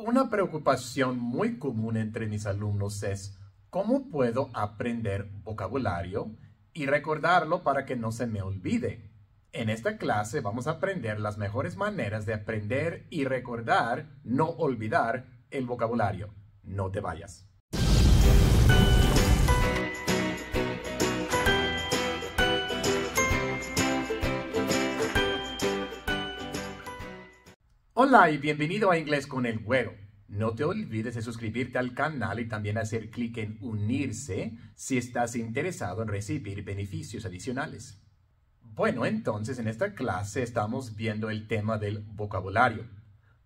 Una preocupación muy común entre mis alumnos es ¿cómo puedo aprender vocabulario y recordarlo para que no se me olvide? En esta clase vamos a aprender las mejores maneras de aprender y recordar, no olvidar, el vocabulario. No te vayas. Hola y bienvenido a Inglés con el Güero. No te olvides de suscribirte al canal y también hacer clic en unirse si estás interesado en recibir beneficios adicionales. Bueno, entonces en esta clase estamos viendo el tema del vocabulario.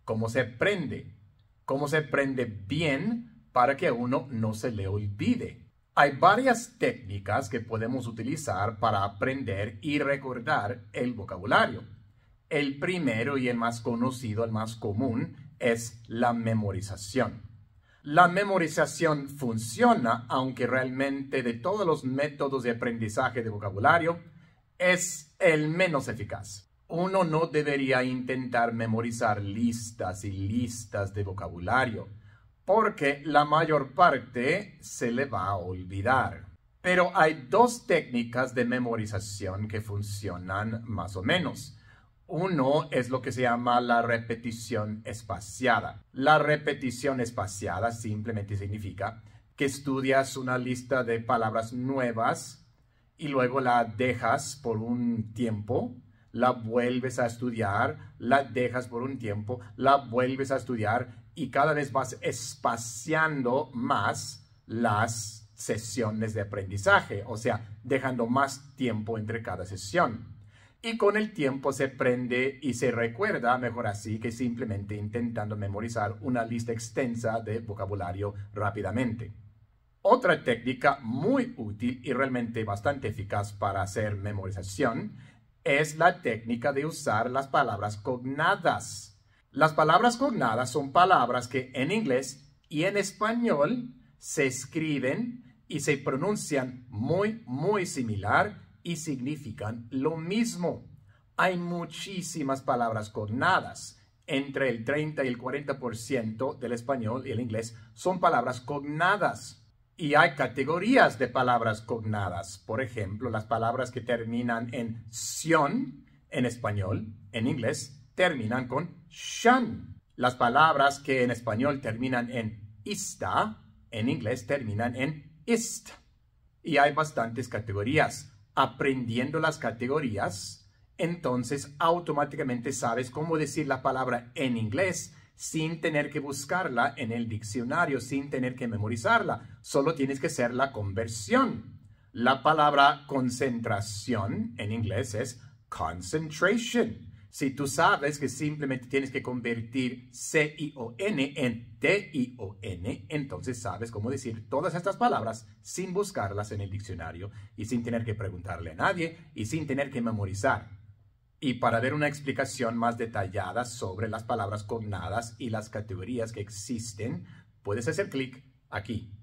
¿Cómo se aprende? ¿Cómo se aprende bien para que a uno no se le olvide? Hay varias técnicas que podemos utilizar para aprender y recordar el vocabulario. El primero y el más conocido, el más común, es la memorización. La memorización funciona, aunque realmente de todos los métodos de aprendizaje de vocabulario, es el menos eficaz. Uno no debería intentar memorizar listas y listas de vocabulario, porque la mayor parte se le va a olvidar. Pero hay dos técnicas de memorización que funcionan más o menos. Uno es lo que se llama la repetición espaciada. La repetición espaciada simplemente significa que estudias una lista de palabras nuevas y luego la dejas por un tiempo, la vuelves a estudiar, la dejas por un tiempo, la vuelves a estudiar y cada vez vas espaciando más las sesiones de aprendizaje, o sea, dejando más tiempo entre cada sesión. Y con el tiempo se aprende y se recuerda mejor así que simplemente intentando memorizar una lista extensa de vocabulario rápidamente. Otra técnica muy útil y realmente bastante eficaz para hacer memorización es la técnica de usar las palabras cognadas. Las palabras cognadas son palabras que en inglés y en español se escriben y se pronuncian muy similar y significan lo mismo. Hay muchísimas palabras cognadas. Entre el 30 y el 40% del español y el inglés son palabras cognadas. Y hay categorías de palabras cognadas. Por ejemplo, las palabras que terminan en ción en español, en inglés, terminan con shan. Las palabras que en español terminan en ista, en inglés terminan en ist. Y hay bastantes categorías. Aprendiendo las categorías, entonces automáticamente sabes cómo decir la palabra en inglés sin tener que buscarla en el diccionario, sin tener que memorizarla. Solo tienes que hacer la conversión. La palabra concentración en inglés es concentration. Si tú sabes que simplemente tienes que convertir C-I-O-N en T-I-O-N, entonces sabes cómo decir todas estas palabras sin buscarlas en el diccionario y sin tener que preguntarle a nadie y sin tener que memorizar. Y para ver una explicación más detallada sobre las palabras cognadas y las categorías que existen, puedes hacer clic aquí.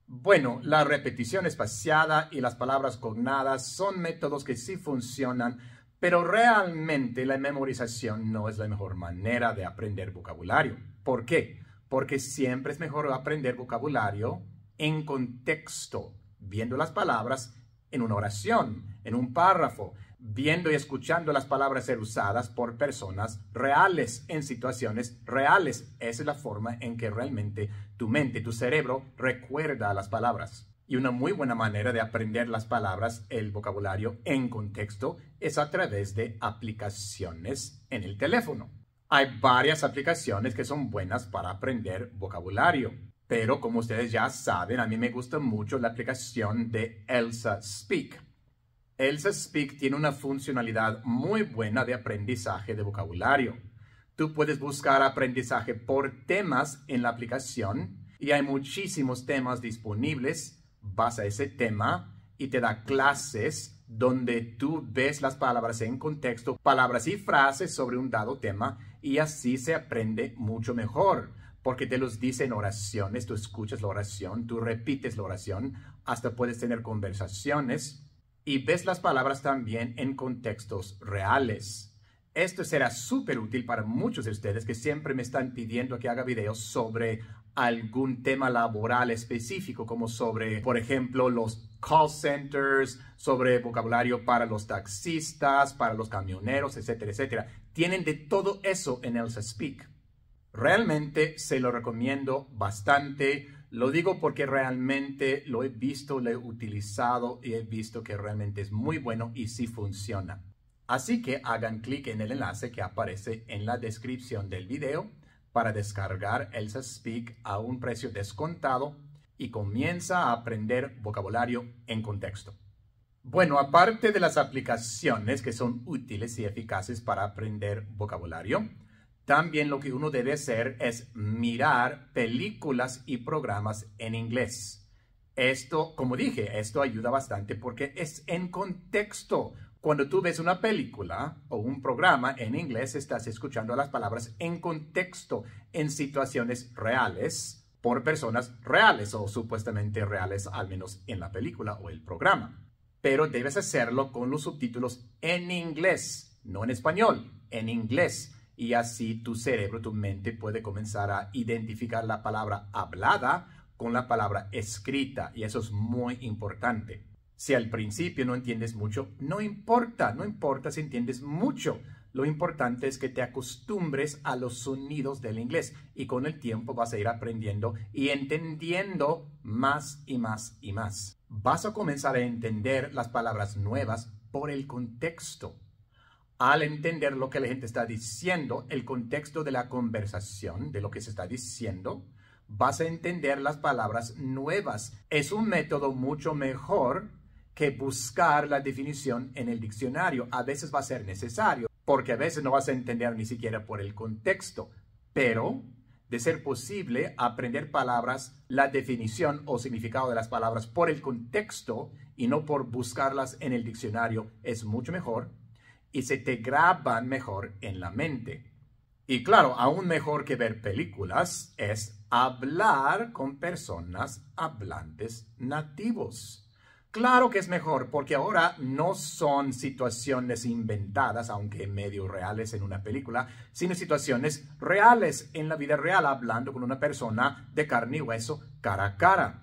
Bueno, la repetición espaciada y las palabras cognadas son métodos que sí funcionan, pero realmente la memorización no es la mejor manera de aprender vocabulario. ¿Por qué? Porque siempre es mejor aprender vocabulario en contexto, viendo las palabras en una oración, en un párrafo, viendo y escuchando las palabras ser usadas por personas reales, en situaciones reales. Esa es la forma en que realmente tu mente, tu cerebro, recuerda las palabras. Y una muy buena manera de aprender las palabras, el vocabulario en contexto, es a través de aplicaciones en el teléfono. Hay varias aplicaciones que son buenas para aprender vocabulario. Pero como ustedes ya saben, a mí me gusta mucho la aplicación de Elsa Speak. Elsa Speak tiene una funcionalidad muy buena de aprendizaje de vocabulario. Tú puedes buscar aprendizaje por temas en la aplicación y hay muchísimos temas disponibles. Vas a ese tema y te da clases donde tú ves las palabras en contexto, palabras y frases sobre un dado tema y así se aprende mucho mejor porque te los dice en oraciones, tú escuchas la oración, tú repites la oración, hasta puedes tener conversaciones y ves las palabras también en contextos reales. Esto será súper útil para muchos de ustedes que siempre me están pidiendo que haga videos sobre algún tema laboral específico, como sobre, por ejemplo, los call centers, sobre vocabulario para los taxistas, para los camioneros, etcétera, etcétera. Tienen de todo eso en Elsa Speak. Realmente se lo recomiendo bastante. Lo digo porque realmente lo he visto, lo he utilizado y he visto que realmente es muy bueno y sí funciona. Así que hagan clic en el enlace que aparece en la descripción del video para descargar Elsa Speak a un precio descontado y comienza a aprender vocabulario en contexto. Bueno, aparte de las aplicaciones que son útiles y eficaces para aprender vocabulario, también lo que uno debe hacer es mirar películas y programas en inglés. Esto, como dije, esto ayuda bastante porque es en contexto. Cuando tú ves una película o un programa en inglés, estás escuchando las palabras en contexto, en situaciones reales, por personas reales o supuestamente reales, al menos en la película o el programa. Pero debes hacerlo con los subtítulos en inglés, no en español, en inglés. Y así tu cerebro, tu mente puede comenzar a identificar la palabra hablada con la palabra escrita. Y eso es muy importante. Si al principio no entiendes mucho, no importa si entiendes mucho. Lo importante es que te acostumbres a los sonidos del inglés y con el tiempo vas a ir aprendiendo y entendiendo más y más y más. Vas a comenzar a entender las palabras nuevas por el contexto. Al entender lo que la gente está diciendo, el contexto de la conversación, de lo que se está diciendo, vas a entender las palabras nuevas. Es un método mucho mejor que buscar la definición en el diccionario. A veces va a ser necesario, porque a veces no vas a entender ni siquiera por el contexto. Pero, de ser posible, aprender palabras, la definición o significado de las palabras por el contexto y no por buscarlas en el diccionario es mucho mejor y se te graban mejor en la mente. Y claro, aún mejor que ver películas es hablar con personas hablantes nativos. Claro que es mejor porque ahora no son situaciones inventadas, aunque medio reales en una película, sino situaciones reales en la vida real, hablando con una persona de carne y hueso, cara a cara.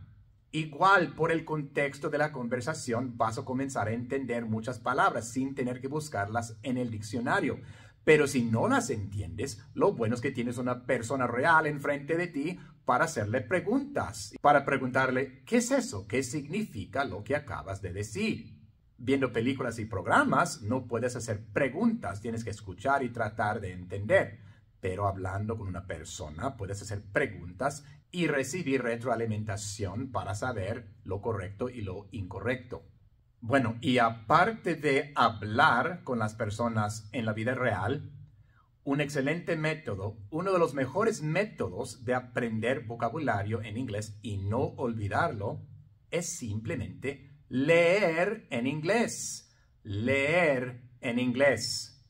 Igual, por el contexto de la conversación, vas a comenzar a entender muchas palabras sin tener que buscarlas en el diccionario. Pero si no las entiendes, lo bueno es que tienes una persona real enfrente de ti para hacerle preguntas, para preguntarle, ¿qué es eso? ¿Qué significa lo que acabas de decir? Viendo películas y programas, no puedes hacer preguntas, tienes que escuchar y tratar de entender. Pero hablando con una persona, puedes hacer preguntas y recibir retroalimentación para saber lo correcto y lo incorrecto. Bueno, y aparte de hablar con las personas en la vida real, un excelente método, uno de los mejores métodos de aprender vocabulario en inglés y no olvidarlo, es simplemente leer en inglés. Leer en inglés.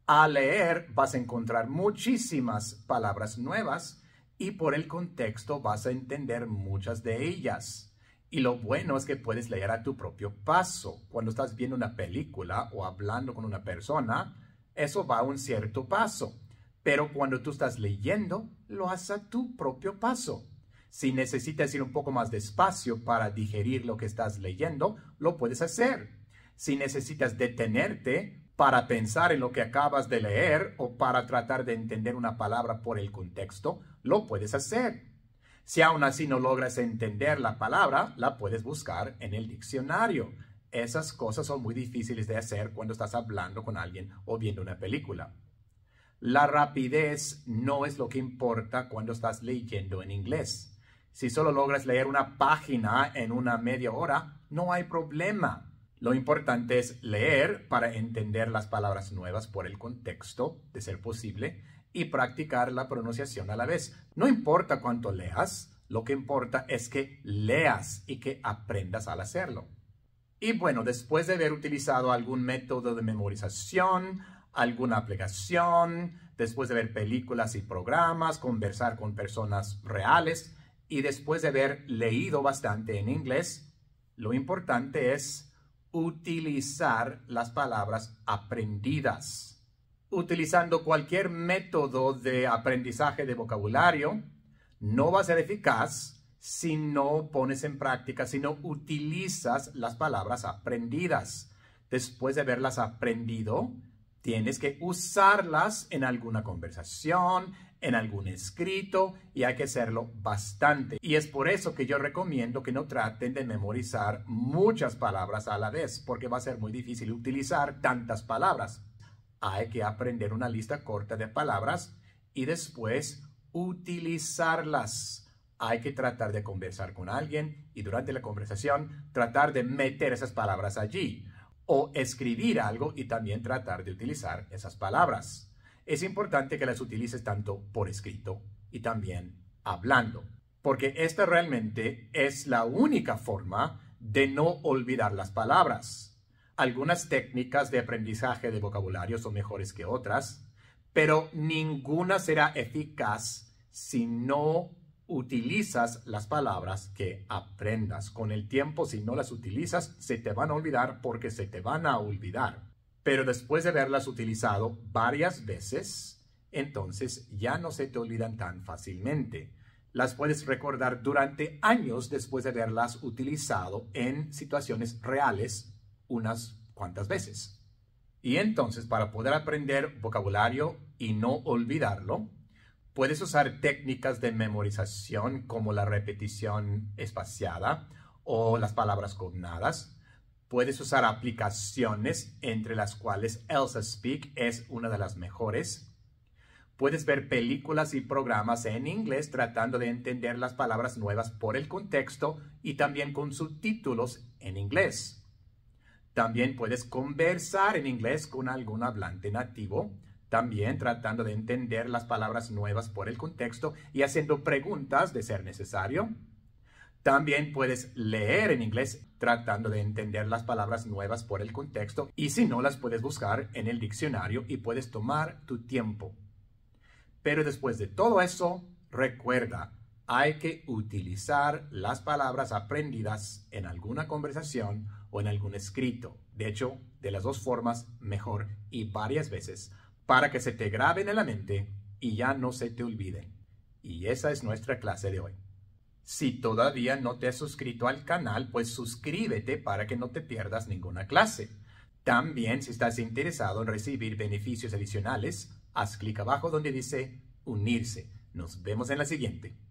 Al leer vas a encontrar muchísimas palabras nuevas y por el contexto vas a entender muchas de ellas. Y lo bueno es que puedes leer a tu propio paso. Cuando estás viendo una película o hablando con una persona, eso va a un cierto paso. Pero cuando tú estás leyendo, lo haces a tu propio paso. Si necesitas ir un poco más despacio para digerir lo que estás leyendo, lo puedes hacer. Si necesitas detenerte para pensar en lo que acabas de leer o para tratar de entender una palabra por el contexto, lo puedes hacer. Si aún así no logras entender la palabra, la puedes buscar en el diccionario. Esas cosas son muy difíciles de hacer cuando estás hablando con alguien o viendo una película. La rapidez no es lo que importa cuando estás leyendo en inglés. Si solo logras leer una página en una media hora, no hay problema. Lo importante es leer para entender las palabras nuevas por el contexto, de ser posible, y practicar la pronunciación a la vez. No importa cuánto leas, lo que importa es que leas y que aprendas al hacerlo. Y bueno, después de haber utilizado algún método de memorización, alguna aplicación, después de ver películas y programas, conversar con personas reales y después de haber leído bastante en inglés, lo importante es utilizar las palabras aprendidas. Utilizando cualquier método de aprendizaje de vocabulario no va a ser eficaz si no pones en práctica, si no utilizas las palabras aprendidas. Después de haberlas aprendido, tienes que usarlas en alguna conversación, en algún escrito, y hay que hacerlo bastante. Y es por eso que yo recomiendo que no traten de memorizar muchas palabras a la vez, porque va a ser muy difícil utilizar tantas palabras. Hay que aprender una lista corta de palabras y después utilizarlas. Hay que tratar de conversar con alguien y durante la conversación tratar de meter esas palabras allí. O escribir algo y también tratar de utilizar esas palabras. Es importante que las utilices tanto por escrito y también hablando, porque esta realmente es la única forma de no olvidar las palabras. Algunas técnicas de aprendizaje de vocabulario son mejores que otras, pero ninguna será eficaz si no utilizas las palabras que aprendas. Con el tiempo, si no las utilizas, se te van a olvidar porque se te van a olvidar. Pero después de haberlas utilizado varias veces, entonces ya no se te olvidan tan fácilmente. Las puedes recordar durante años después de haberlas utilizado en situaciones reales unas cuantas veces. Y entonces, para poder aprender vocabulario y no olvidarlo, puedes usar técnicas de memorización como la repetición espaciada o las palabras cognadas. Puedes usar aplicaciones, entre las cuales Elsa Speak es una de las mejores. Puedes ver películas y programas en inglés tratando de entender las palabras nuevas por el contexto y también con subtítulos en inglés. También puedes conversar en inglés con algún hablante nativo, también tratando de entender las palabras nuevas por el contexto y haciendo preguntas de ser necesario. También puedes leer en inglés tratando de entender las palabras nuevas por el contexto y si no, las puedes buscar en el diccionario y puedes tomar tu tiempo. Pero después de todo eso, recuerda, hay que utilizar las palabras aprendidas en alguna conversación o en algún escrito. De hecho, de las dos formas, mejor y varias veces, para que se te graben en la mente y ya no se te olviden. Y esa es nuestra clase de hoy. Si todavía no te has suscrito al canal, pues suscríbete para que no te pierdas ninguna clase. También, si estás interesado en recibir beneficios adicionales, haz clic abajo donde dice unirse. Nos vemos en la siguiente.